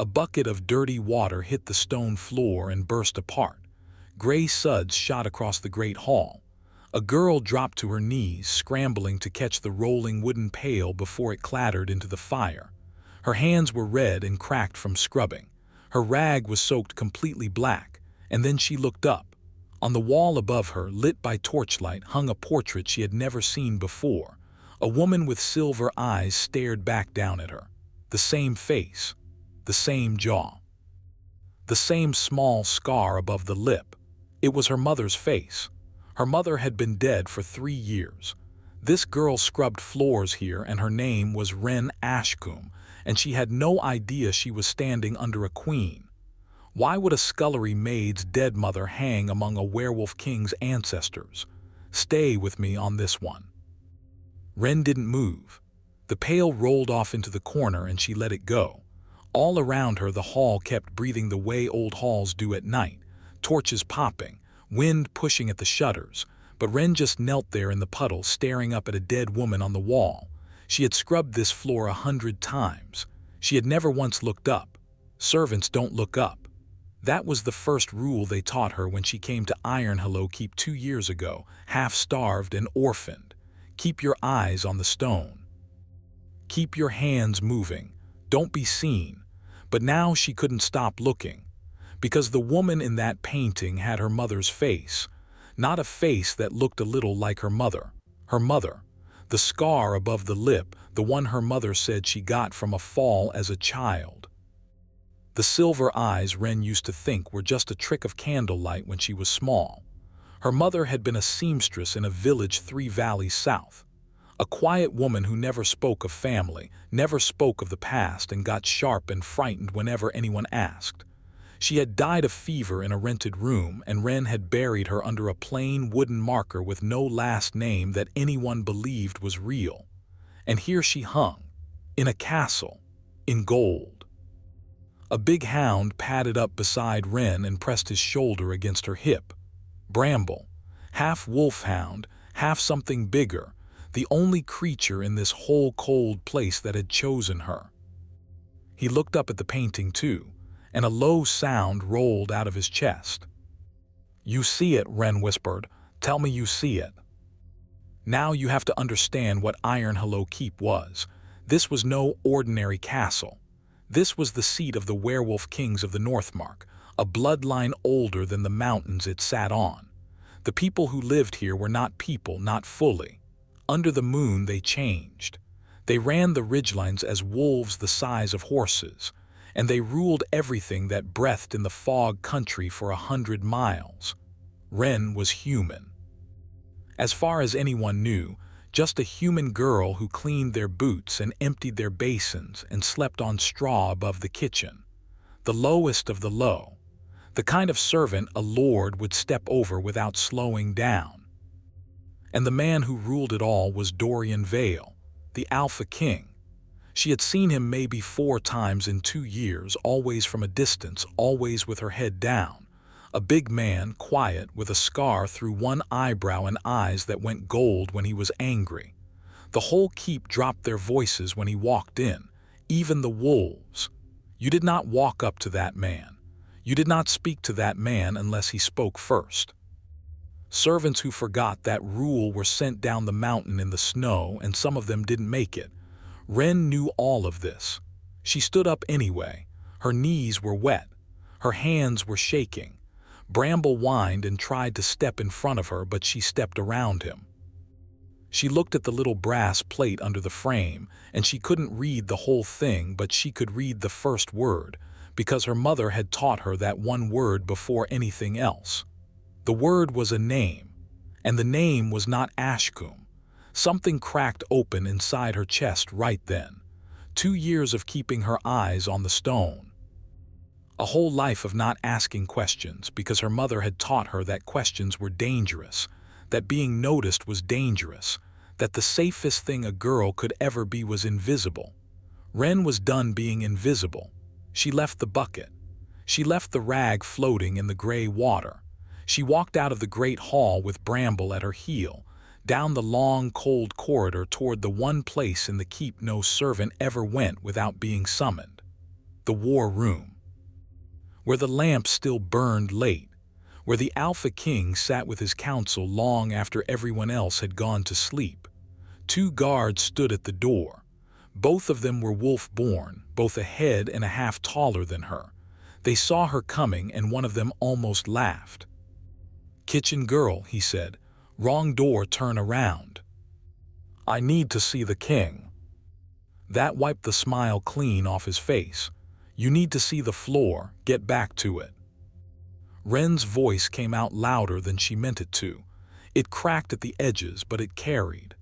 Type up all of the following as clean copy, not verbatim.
A bucket of dirty water hit the stone floor and burst apart. Gray suds shot across the great hall. A girl dropped to her knees, scrambling to catch the rolling wooden pail before it clattered into the fire. Her hands were red and cracked from scrubbing. Her rag was soaked completely black, and then she looked up. On the wall above her, lit by torchlight, hung a portrait she had never seen before. A woman with silver eyes stared back down at her. The same face, the same jaw, the same small scar above the lip. It was her mother's face. Her mother had been dead for 3 years. This girl scrubbed floors here, and her name was Wren Ashcombe, and she had no idea she was standing under a queen. Why would a scullery maid's dead mother hang among a werewolf king's ancestors? Stay with me on this one. Wren didn't move. The pail rolled off into the corner and she let it go. All around her, the hall kept breathing the way old halls do at night, torches popping, wind pushing at the shutters, but Wren just knelt there in the puddle, staring up at a dead woman on the wall. She had scrubbed this floor 100 times. She had never once looked up. Servants don't look up. That was the first rule they taught her when she came to Ironhollow Keep 2 years ago, half-starved and orphaned. Keep your eyes on the stone. Keep your hands moving. Don't be seen. But now she couldn't stop looking, because the woman in that painting had her mother's face. Not a face that looked a little like her mother. Her mother. The scar above the lip, the one her mother said she got from a fall as a child. The silver eyes, Wren used to think, were just a trick of candlelight when she was small. Her mother had been a seamstress in a village 3 valleys south. A quiet woman who never spoke of family, never spoke of the past, and got sharp and frightened whenever anyone asked. She had died of fever in a rented room, and Wren had buried her under a plain wooden marker with no last name that anyone believed was real. And here she hung, in a castle, in gold. A big hound padded up beside Wren and pressed his shoulder against her hip. Bramble, half wolfhound, half something bigger, the only creature in this whole cold place that had chosen her. He looked up at the painting too, and a low sound rolled out of his chest. "You see it," Wren whispered. "Tell me you see it." Now you have to understand what Ironhollow Keep was. This was no ordinary castle. This was the seat of the werewolf kings of the Northmark, a bloodline older than the mountains it sat on. The people who lived here were not people, not fully. Under the moon they changed. They ran the ridgelines as wolves the size of horses, and they ruled everything that breathed in the fog country for 100 miles. Wren was human. As far as anyone knew, just a human girl who cleaned their boots and emptied their basins and slept on straw above the kitchen. The lowest of the low. The kind of servant a lord would step over without slowing down. And the man who ruled it all was Dorian Vale, the Alpha King. She had seen him maybe 4 times in 2 years, always from a distance, always with her head down. A big man, quiet, with a scar through one eyebrow and eyes that went gold when he was angry. The whole keep dropped their voices when he walked in, even the wolves. You did not walk up to that man. You did not speak to that man unless he spoke first. Servants who forgot that rule were sent down the mountain in the snow, and some of them didn't make it. Wren knew all of this. She stood up anyway. Her knees were wet. Her hands were shaking. Bramble whined and tried to step in front of her, but she stepped around him. She looked at the little brass plate under the frame, and she couldn't read the whole thing, but she could read the first word, because her mother had taught her that one word before anything else. The word was a name, and the name was not Ashcombe. Something cracked open inside her chest right then. 2 years of keeping her eyes on the stone. A whole life of not asking questions, because her mother had taught her that questions were dangerous, that being noticed was dangerous, that the safest thing a girl could ever be was invisible. Wren was done being invisible. She left the bucket. She left the rag floating in the gray water. She walked out of the great hall with Bramble at her heel, down the long, cold corridor toward the one place in the keep no servant ever went without being summoned. The war room, where the lamp still burned late, where the Alpha King sat with his council long after everyone else had gone to sleep. 2 guards stood at the door. Both of them were wolf-born, both a head and a half taller than her. They saw her coming, and one of them almost laughed. "Kitchen girl," he said. "Wrong door, turn around." "I need to see the king." That wiped the smile clean off his face. "You need to see the floor, get back to it." Ren's voice came out louder than she meant it to. It cracked at the edges, but it carried.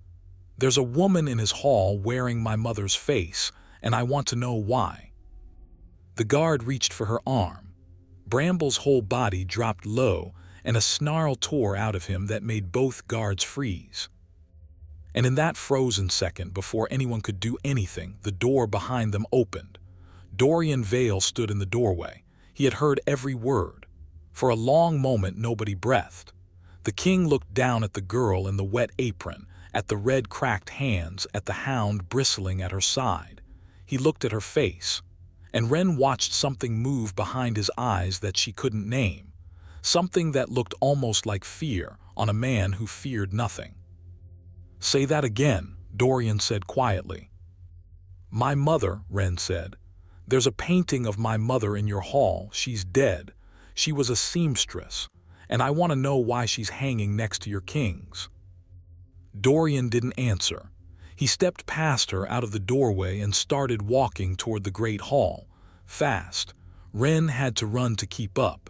"There's a woman in his hall wearing my mother's face, and I want to know why." The guard reached for her arm. Bramble's whole body dropped low, and a snarl tore out of him that made both guards freeze. And in that frozen second, before anyone could do anything, the door behind them opened. Dorian Vale stood in the doorway. He had heard every word. For a long moment nobody breathed. The king looked down at the girl in the wet apron, at the red cracked hands, at the hound bristling at her side. He looked at her face, and Ren watched something move behind his eyes that she couldn't name. Something that looked almost like fear on a man who feared nothing. "Say that again," Dorian said quietly. "My mother," Ren said. "There's a painting of my mother in your hall. She's dead. She was a seamstress, and I want to know why she's hanging next to your king's." Dorian didn't answer. He stepped past her out of the doorway and started walking toward the great hall. Fast. Ren had to run to keep up.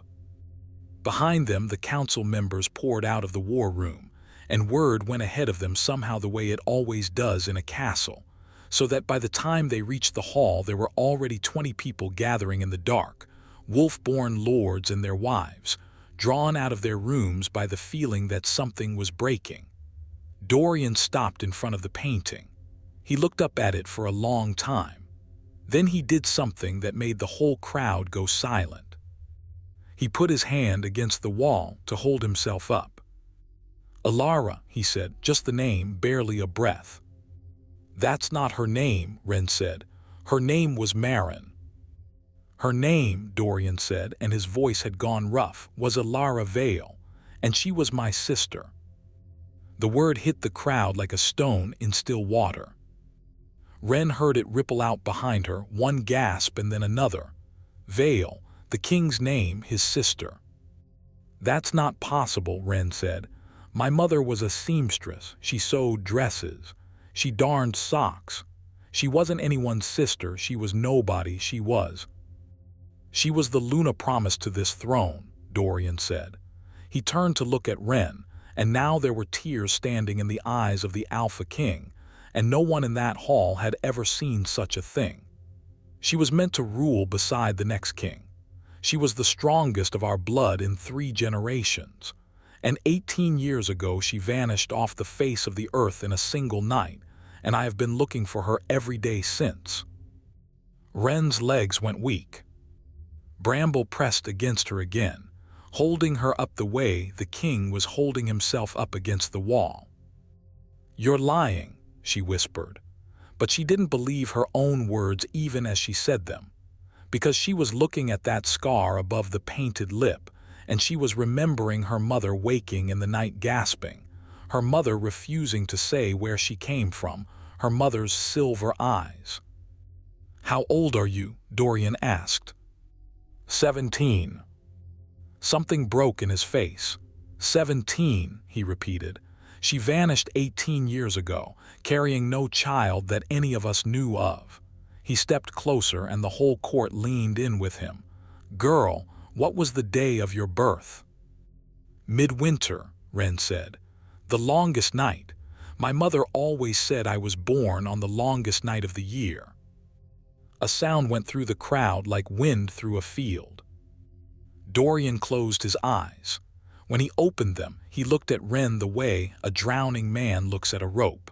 Behind them, the council members poured out of the war room, and word went ahead of them somehow, the way it always does in a castle, so that by the time they reached the hall there were already 20 people gathering in the dark, wolf-born lords and their wives, drawn out of their rooms by the feeling that something was breaking. Dorian stopped in front of the painting. He looked up at it for a long time. Then he did something that made the whole crowd go silent. He put his hand against the wall to hold himself up. "Alara," he said, just the name, barely a breath. "That's not her name," Ren said. "Her name was Marin." "Her name," Dorian said, and his voice had gone rough, "was Alara Vale, and she was my sister." The word hit the crowd like a stone in still water. Ren heard it ripple out behind her, one gasp and then another. Vale, the king's name, his sister. "That's not possible," Ren said. "My mother was a seamstress. She sewed dresses. She darned socks. She wasn't anyone's sister. She was nobody. She was the Luna promised to this throne," Dorian said. He turned to look at Ren, and now there were tears standing in the eyes of the Alpha King, and no one in that hall had ever seen such a thing. "She was meant to rule beside the next king. She was the strongest of our blood in 3 generations. And 18 years ago she vanished off the face of the earth in a single night, and I have been looking for her every day since." Ren's legs went weak. Bramble pressed against her again, holding her up the way the king was holding himself up against the wall. "You're lying," she whispered. But she didn't believe her own words even as she said them, because she was looking at that scar above the painted lip, and she was remembering her mother waking in the night gasping, her mother refusing to say where she came from, her mother's silver eyes. "How old are you?" Dorian asked. 17. Something broke in his face. 17, he repeated. "She vanished 18 years ago, carrying no child that any of us knew of." He stepped closer and the whole court leaned in with him. "Girl, what was the day of your birth?" "Midwinter," Ren said. "The longest night. My mother always said I was born on the longest night of the year." A sound went through the crowd like wind through a field. Dorian closed his eyes. When he opened them, he looked at Ren the way a drowning man looks at a rope.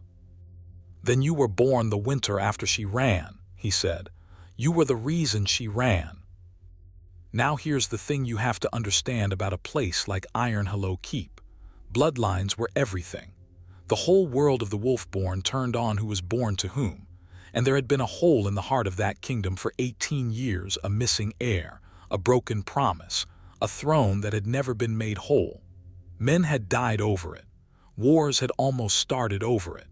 "Then you were born the winter after she ran," he said. "You were the reason she ran." Now here's the thing you have to understand about a place like Ironhollow Keep. Bloodlines were everything. The whole world of the Wolfborn turned on who was born to whom, and there had been a hole in the heart of that kingdom for 18 years, a missing heir, a broken promise, a throne that had never been made whole. Men had died over it. Wars had almost started over it.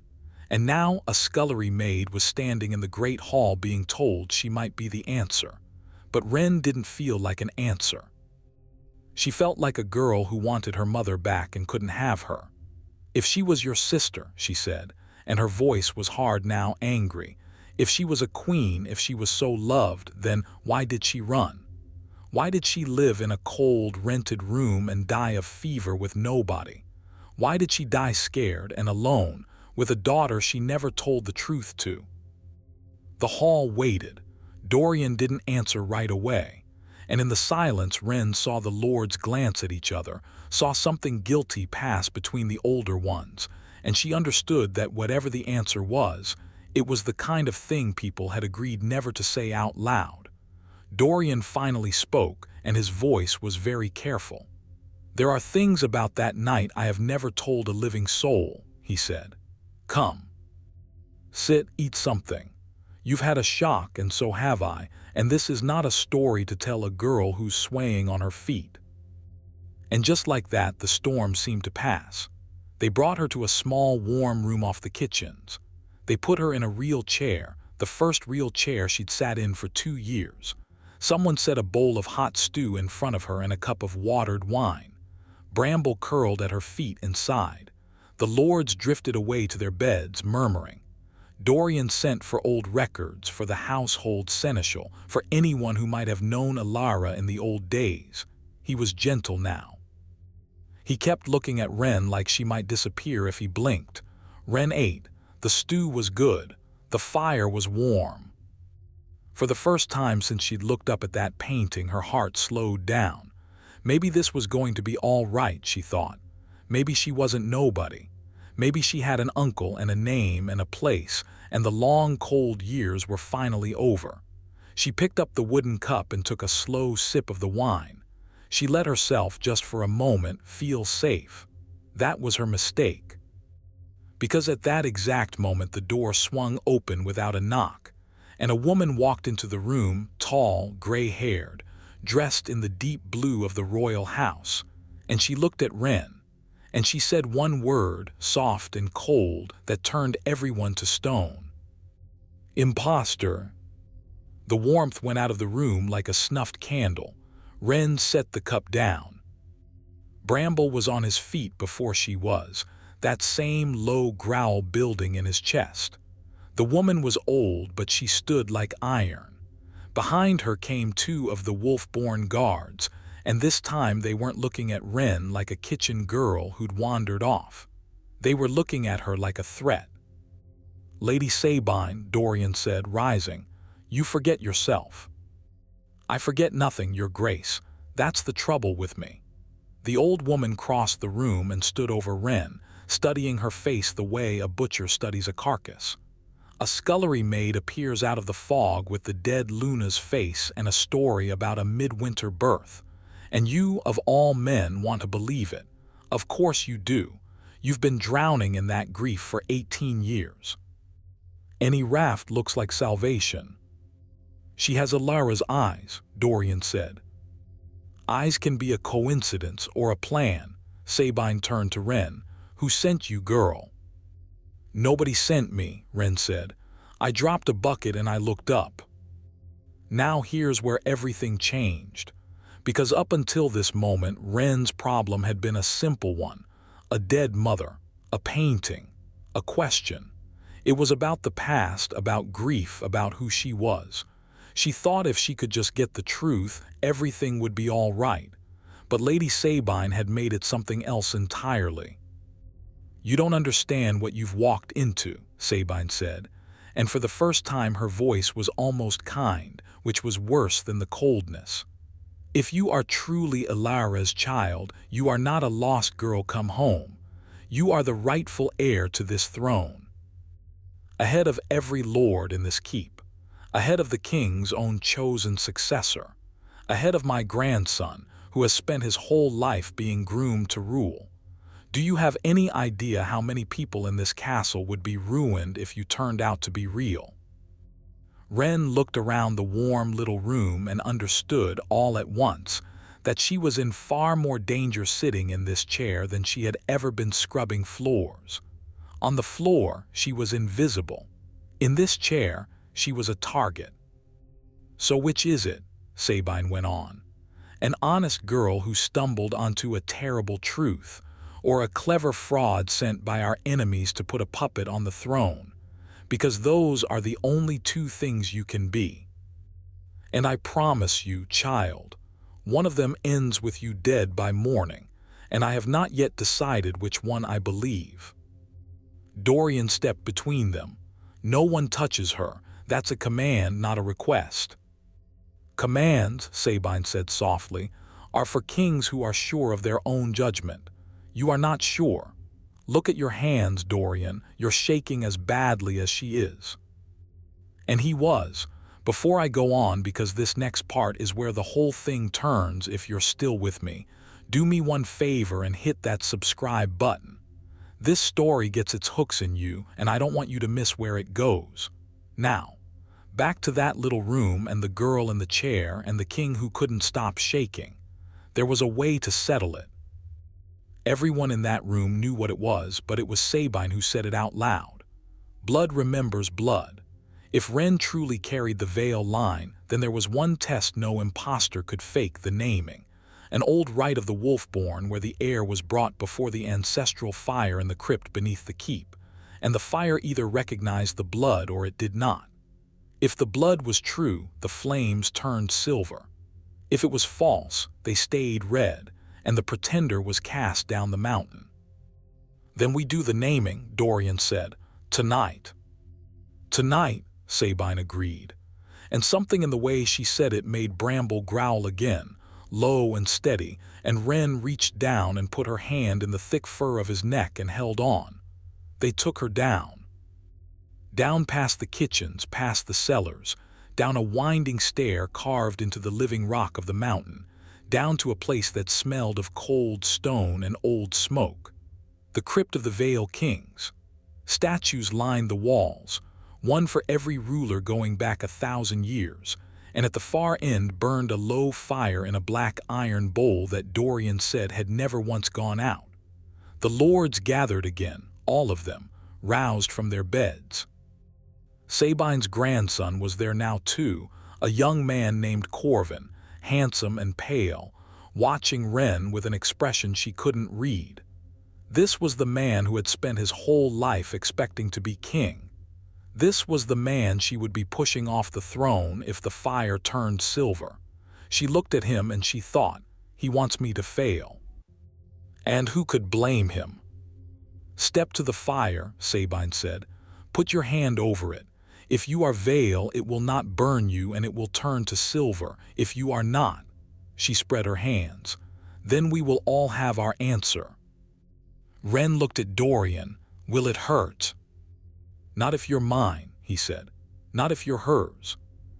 And now a scullery maid was standing in the great hall being told she might be the answer. But Wren didn't feel like an answer. She felt like a girl who wanted her mother back and couldn't have her. "If she was your sister," she said, and her voice was hard now, angry. "If she was a queen, if she was so loved, then why did she run? Why did she live in a cold, rented room and die of fever with nobody? Why did she die scared and alone, with a daughter she never told the truth to?" The hall waited. Dorian didn't answer right away. And in the silence, Wren saw the lords glance at each other, saw something guilty pass between the older ones, and she understood that whatever the answer was, it was the kind of thing people had agreed never to say out loud. Dorian finally spoke, and his voice was very careful. "There are things about that night I have never told a living soul," he said. "Come. Sit, eat something. You've had a shock, and so have I, and this is not a story to tell a girl who's swaying on her feet." And just like that, the storm seemed to pass. They brought her to a small, warm room off the kitchens. They put her in a real chair, the first real chair she'd sat in for 2 years. Someone set a bowl of hot stew in front of her and a cup of watered wine. Bramble curled at her feet and sighed. The lords drifted away to their beds, murmuring. Dorian sent for old records, for the household seneschal, for anyone who might have known Alara in the old days. He was gentle now. He kept looking at Wren like she might disappear if he blinked. Wren ate. The stew was good. The fire was warm. For the first time since she'd looked up at that painting, her heart slowed down. Maybe this was going to be all right, she thought. Maybe she wasn't nobody. Maybe she had an uncle and a name and a place, and the long, cold years were finally over. She picked up the wooden cup and took a slow sip of the wine. She let herself, just for a moment, feel safe. That was her mistake. Because at that exact moment the door swung open without a knock, and a woman walked into the room, tall, gray-haired, dressed in the deep blue of the royal house, and she looked at Wren, and she said one word, soft and cold, that turned everyone to stone. "Imposter." The warmth went out of the room like a snuffed candle. Wren set the cup down. Bramble was on his feet before she was, that same low growl building in his chest. The woman was old, but she stood like iron. Behind her came 2 of the wolf-born guards, and this time they weren't looking at Wren like a kitchen girl who'd wandered off. They were looking at her like a threat. "Lady Sabine," Dorian said, rising, "you forget yourself." "I forget nothing, Your Grace. That's the trouble with me." The old woman crossed the room and stood over Wren, studying her face the way a butcher studies a carcass. A scullery maid appears out of the fog with the dead Luna's face and a story about a midwinter birth. And you, of all men, want to believe it. Of course you do. You've been drowning in that grief for 18 years. Any raft looks like salvation. "She has Alara's eyes," Dorian said. "Eyes can be a coincidence or a plan." Sabine turned to Wren. "Who sent you, girl?" "Nobody sent me," Wren said. "I dropped a bucket and I looked up." Now here's where everything changed. Because up until this moment, Wren's problem had been a simple one. A dead mother, a painting, a question. It was about the past, about grief, about who she was. She thought if she could just get the truth, everything would be all right. But Lady Sabine had made it something else entirely. "You don't understand what you've walked into," Sabine said, and for the first time her voice was almost kind, which was worse than the coldness. "If you are truly Alara's child, you are not a lost girl come home. You are the rightful heir to this throne. Ahead of every lord in this keep. Ahead of the king's own chosen successor. Ahead of my grandson, who has spent his whole life being groomed to rule. Do you have any idea how many people in this castle would be ruined if you turned out to be real?" Wren looked around the warm little room and understood all at once that she was in far more danger sitting in this chair than she had ever been scrubbing floors. On the floor, she was invisible. In this chair, she was a target. "So which is it?" Sabine went on. "An honest girl who stumbled onto a terrible truth, or a clever fraud sent by our enemies to put a puppet on the throne? Because those are the only two things you can be. And I promise you, child, one of them ends with you dead by morning, and I have not yet decided which one I believe." Dorian stepped between them. "No one touches her. That's a command, not a request." "Commands," Sabine said softly, "are for kings who are sure of their own judgment. You are not sure. Look at your hands, Dorian. You're shaking as badly as she is." And he was. Before I go on, because this next part is where the whole thing turns, if you're still with me, do me one favor and hit that subscribe button. This story gets its hooks in you, and I don't want you to miss where it goes. Now, back to that little room and the girl in the chair and the king who couldn't stop shaking. There was a way to settle it. Everyone in that room knew what it was, but it was Sabine who said it out loud. Blood remembers blood. If Wren truly carried the veil line, then there was one test no imposter could fake: the naming. An old rite of the Wolfborn where the heir was brought before the ancestral fire in the crypt beneath the keep, and the fire either recognized the blood or it did not. If the blood was true, the flames turned silver. If it was false, they stayed red, and the pretender was cast down the mountain. "Then we do the naming," Dorian said. "Tonight." "Tonight," Sabine agreed. And something in the way she said it made Bramble growl again, low and steady, and Wren reached down and put her hand in the thick fur of his neck and held on. They took her down. Down past the kitchens, past the cellars, down a winding stair carved into the living rock of the mountain, down to a place that smelled of cold stone and old smoke. The crypt of the Vale Kings. Statues lined the walls, one for every ruler going back 1,000 years, and at the far end burned a low fire in a black iron bowl that Dorian said had never once gone out. The lords gathered again, all of them, roused from their beds. Sabine's grandson was there now too, a young man named Corvin, handsome and pale, watching Wren with an expression she couldn't read. This was the man who had spent his whole life expecting to be king. This was the man she would be pushing off the throne if the fire turned silver. She looked at him and she thought, he wants me to fail. And who could blame him? "Step to the fire," Sabine said. "Put your hand over it. If you are Vale, it will not burn you and it will turn to silver. If you are not," she spread her hands, "then we will all have our answer." Wren looked at Dorian. "Will it hurt?" "Not if you're mine," he said. "Not if you're hers."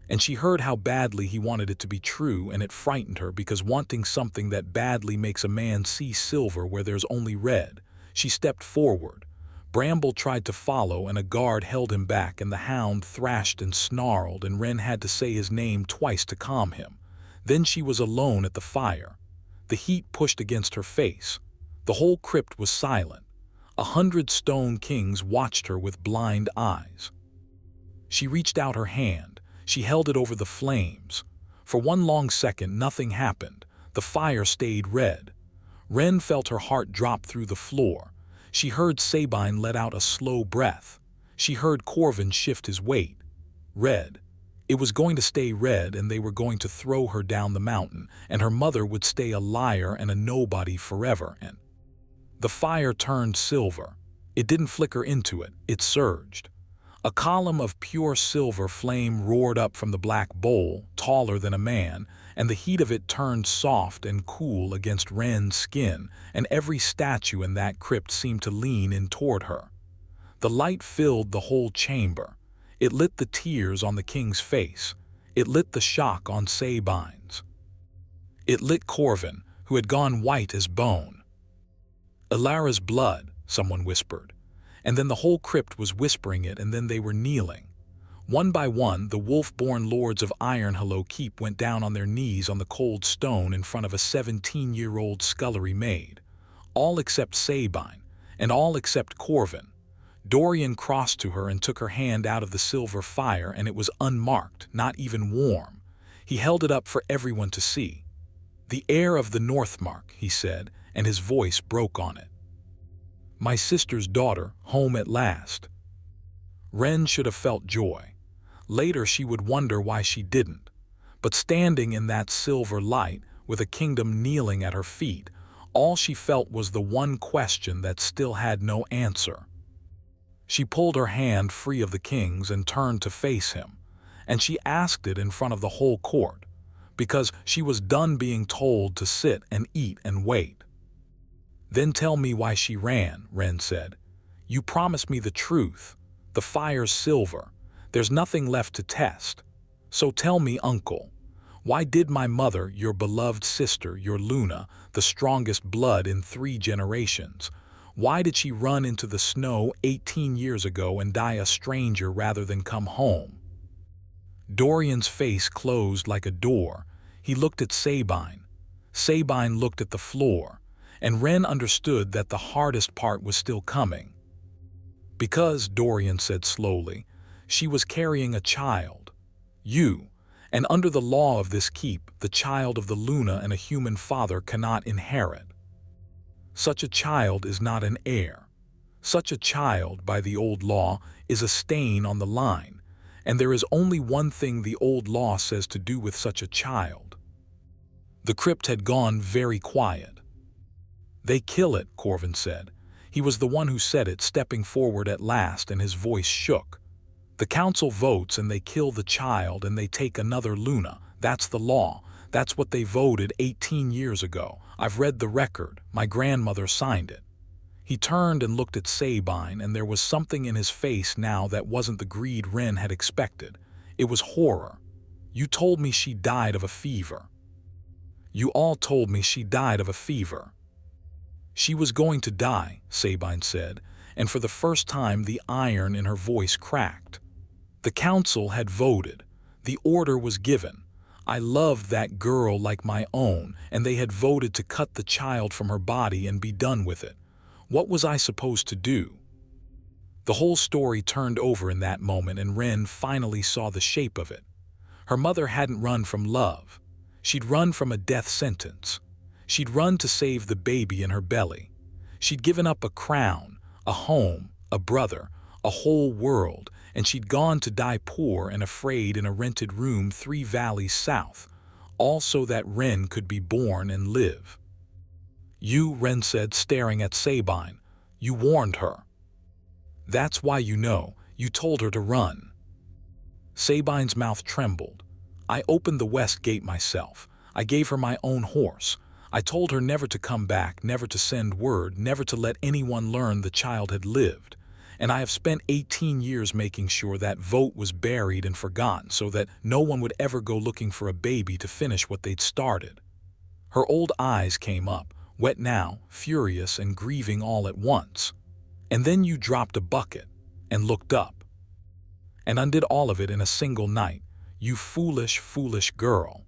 And she heard how badly he wanted it to be true, and it frightened her, because wanting something that badly makes a man see silver where there's only red. She stepped forward. Bramble tried to follow, and a guard held him back, and the hound thrashed and snarled, and Wren had to say his name twice to calm him. Then she was alone at the fire. The heat pushed against her face. The whole crypt was silent. 100 stone kings watched her with blind eyes. She reached out her hand. She held it over the flames. For one long second, nothing happened. The fire stayed red. Wren felt her heart drop through the floor. She heard Sabine let out a slow breath. She heard Corvin shift his weight. Red. It was going to stay red, and they were going to throw her down the mountain, and her mother would stay a liar and a nobody forever. And the fire turned silver. It didn't flicker into it. It surged. A column of pure silver flame roared up from the black bowl, taller than a man, and the heat of it turned soft and cool against Wren's skin, and every statue in that crypt seemed to lean in toward her. The light filled the whole chamber. It lit the tears on the king's face. It lit the shock on Sabine's. It lit Corvin, who had gone white as bone. "Ilara's blood," someone whispered. And then the whole crypt was whispering it, and then they were kneeling. One by one, the wolf-born lords of Iron Hollow Keep went down on their knees on the cold stone in front of a 17-year-old scullery maid. All except Sabine, and all except Corvin. Dorian crossed to her and took her hand out of the silver fire, and it was unmarked, not even warm. He held it up for everyone to see. "The heir of the Northmark," he said, and his voice broke on it. "My sister's daughter, home at last." Ren should have felt joy. Later she would wonder why she didn't. But standing in that silver light, with a kingdom kneeling at her feet, all she felt was the one question that still had no answer. She pulled her hand free of the king's and turned to face him, and she asked it in front of the whole court, because she was done being told to sit and eat and wait. "Then tell me why she ran," Ren said. "You promised me the truth. The fire's silver. There's nothing left to test. So tell me, uncle, why did my mother, your beloved sister, your Luna, the strongest blood in 3 generations, why did she run into the snow 18 years ago and die a stranger rather than come home?" Dorian's face closed like a door. He looked at Sabine. Sabine looked at the floor, and Ren understood that the hardest part was still coming. "Because," Dorian said slowly, "she was carrying a child. You. And under the law of this keep, the child of the Luna and a human father cannot inherit. Such a child is not an heir. Such a child, by the old law, is a stain on the line, and there is only one thing the old law says to do with such a child." The crypt had gone very quiet. "They kill it," Corvin said. He was the one who said it, stepping forward at last, and his voice shook. "The council votes and they kill the child and they take another Luna. That's the law. That's what they voted 18 years ago. I've read the record. My grandmother signed it." He turned and looked at Sabine, and there was something in his face now that wasn't the greed Ren had expected. It was horror. "You told me she died of a fever. You all told me she died of a fever." "She was going to die," Sabine said, and for the first time the iron in her voice cracked. "The council had voted. The order was given. I loved that girl like my own, and they had voted to cut the child from her body and be done with it. What was I supposed to do?" The whole story turned over in that moment, and Ren finally saw the shape of it. Her mother hadn't run from love. She'd run from a death sentence. She'd run to save the baby in her belly. She'd given up a crown, a home, a brother, a whole world, and she'd gone to die poor and afraid in a rented room 3 valleys south, all so that Ren could be born and live. "You," Ren said, staring at Sabine, "you warned her. That's why you know. You told her to run." Sabine's mouth trembled. "I opened the west gate myself. I gave her my own horse. I told her never to come back, never to send word, never to let anyone learn the child had lived. And I have spent 18 years making sure that vote was buried and forgotten so that no one would ever go looking for a baby to finish what they'd started." Her old eyes came up, wet now, furious and grieving all at once. "And then you dropped a bucket and looked up. And undid all of it in a single night. You foolish, foolish girl."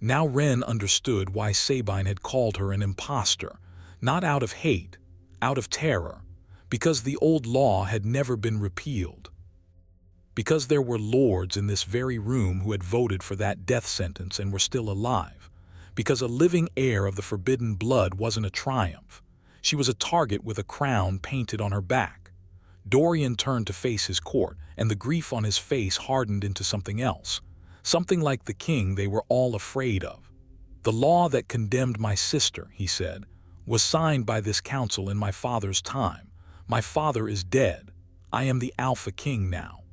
Now Ren understood why Sabine had called her an imposter, not out of hate, out of terror, because the old law had never been repealed. Because there were lords in this very room who had voted for that death sentence and were still alive. Because a living heir of the forbidden blood wasn't a triumph. She was a target with a crown painted on her back. Dorian turned to face his court, and the grief on his face hardened into something else. Something like the king they were all afraid of. "The law that condemned my sister," he said, "was signed by this council in my father's time. My father is dead. I am the Alpha King now.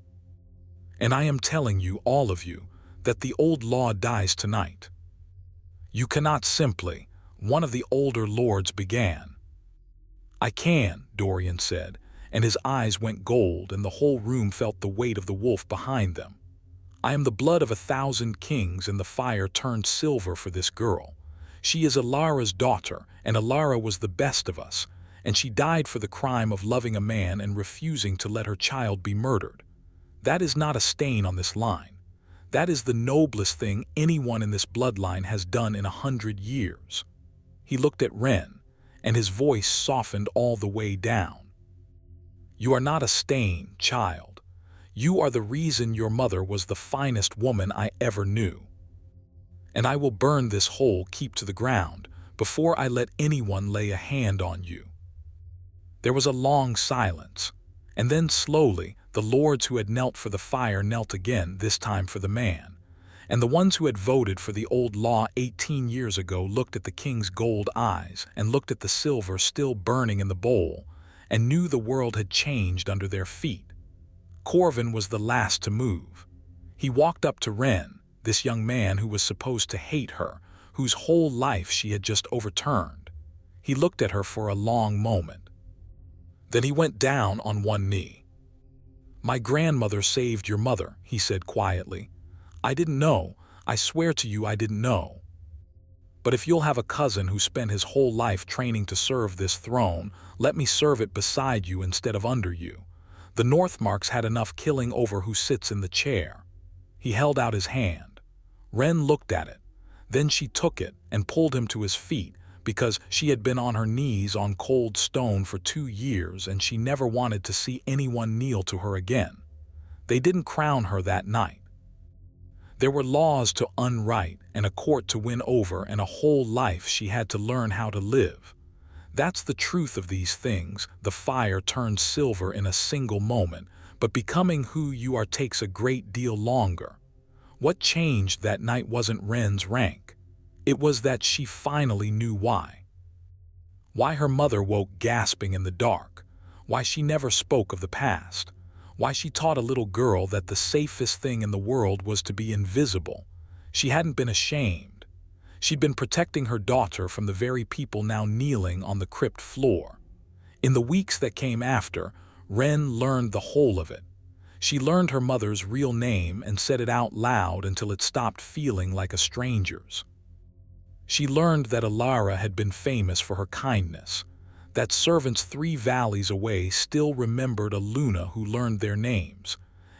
And I am telling you, all of you, that the old law dies tonight. You cannot simply," one of the older lords began. "I can," Dorian said, and his eyes went gold and the whole room felt the weight of the wolf behind them. "I am the blood of 1,000 kings, and the fire turned silver for this girl. She is Alara's daughter, and Alara was the best of us, and she died for the crime of loving a man and refusing to let her child be murdered. That is not a stain on this line. That is the noblest thing anyone in this bloodline has done in 100 years. He looked at Ren, and his voice softened all the way down. You are not a stain, child. You are the reason your mother was the finest woman I ever knew. And I will burn this whole keep to the ground before I let anyone lay a hand on you." There was a long silence, and then slowly the lords who had knelt for the fire knelt again, this time for the man. And the ones who had voted for the old law 18 years ago looked at the king's gold eyes and looked at the silver still burning in the bowl and knew the world had changed under their feet. Corvin was the last to move. He walked up to Ren, this young man who was supposed to hate her, whose whole life she had just overturned. He looked at her for a long moment. Then he went down on one knee. "My grandmother saved your mother," he said quietly. "I didn't know. I swear to you I didn't know. But if you'll have a cousin who spent his whole life training to serve this throne, let me serve it beside you instead of under you. The Northmarks had enough killing over who sits in the chair." He held out his hand. Ren looked at it. Then she took it and pulled him to his feet, because she had been on her knees on cold stone for 2 years and she never wanted to see anyone kneel to her again. They didn't crown her that night. There were laws to unwrite and a court to win over and a whole life she had to learn how to live. That's the truth of these things. The fire turns silver in a single moment, but becoming who you are takes a great deal longer. What changed that night wasn't Ren's rank. It was that she finally knew why. Why her mother woke gasping in the dark. Why she never spoke of the past. Why she taught a little girl that the safest thing in the world was to be invisible. She hadn't been ashamed. She'd been protecting her daughter from the very people now kneeling on the crypt floor. In the weeks that came after, Ren learned the whole of it. She learned her mother's real name and said it out loud until it stopped feeling like a stranger's. She learned that Alara had been famous for her kindness, that servants 3 valleys away still remembered a Luna who learned their names,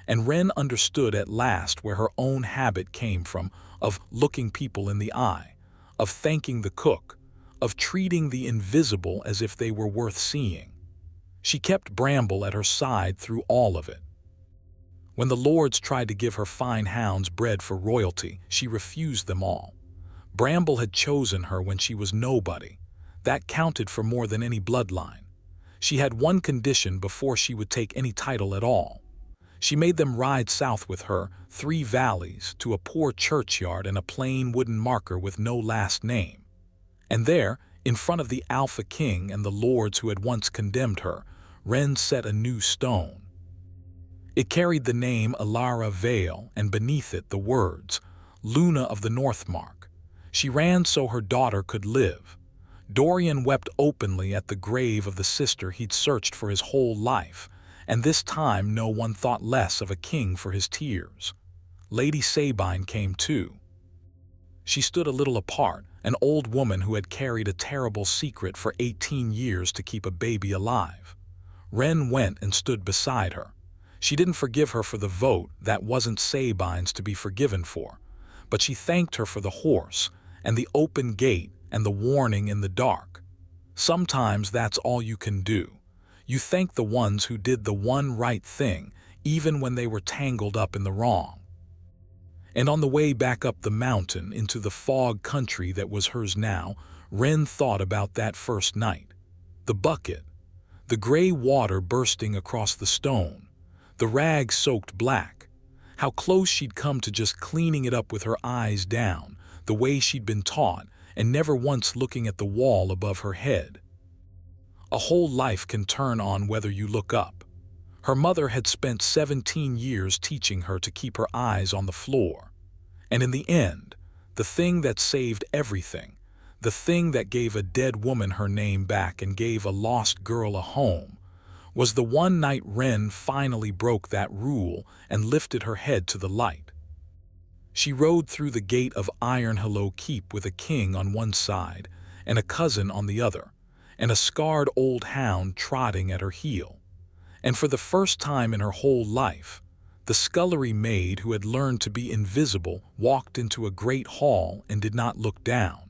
and Ren understood at last where her own habit came from, of looking people in the eye, of thanking the cook, of treating the invisible as if they were worth seeing. She kept Bramble at her side through all of it. When the lords tried to give her fine hounds bred for royalty, she refused them all. Bramble had chosen her when she was nobody. That counted for more than any bloodline. She had one condition before she would take any title at all. She made them ride south with her, 3 valleys, to a poor churchyard and a plain wooden marker with no last name. And there, in front of the Alpha King and the lords who had once condemned her, Ren set a new stone. It carried the name Alara Vale, and beneath it the words, "Luna of the Northmark." She ran so her daughter could live. Dorian wept openly at the grave of the sister he'd searched for his whole life, and this time no one thought less of a king for his tears. Lady Sabine came too. She stood a little apart, an old woman who had carried a terrible secret for 18 years to keep a baby alive. Ren went and stood beside her. She didn't forgive her for the vote, that wasn't Sabine's to be forgiven for, but she thanked her for the horse, and the open gate, and the warning in the dark. Sometimes that's all you can do. You thank the ones who did the one right thing, even when they were tangled up in the wrong. And on the way back up the mountain into the fog country that was hers now, Ren thought about that first night. The bucket, the gray water bursting across the stone, the rag soaked black, how close she'd come to just cleaning it up with her eyes down, the way she'd been taught, and never once looking at the wall above her head. A whole life can turn on whether you look up. Her mother had spent 17 years teaching her to keep her eyes on the floor. And in the end, the thing that saved everything, the thing that gave a dead woman her name back and gave a lost girl a home, was the one night Ren finally broke that rule and lifted her head to the light. She rode through the gate of Ironhollow Keep with a king on one side and a cousin on the other, and a scarred old hound trotting at her heel. And for the first time in her whole life, The scullery maid, who had learned to be invisible, walked into a great hall and did not look down.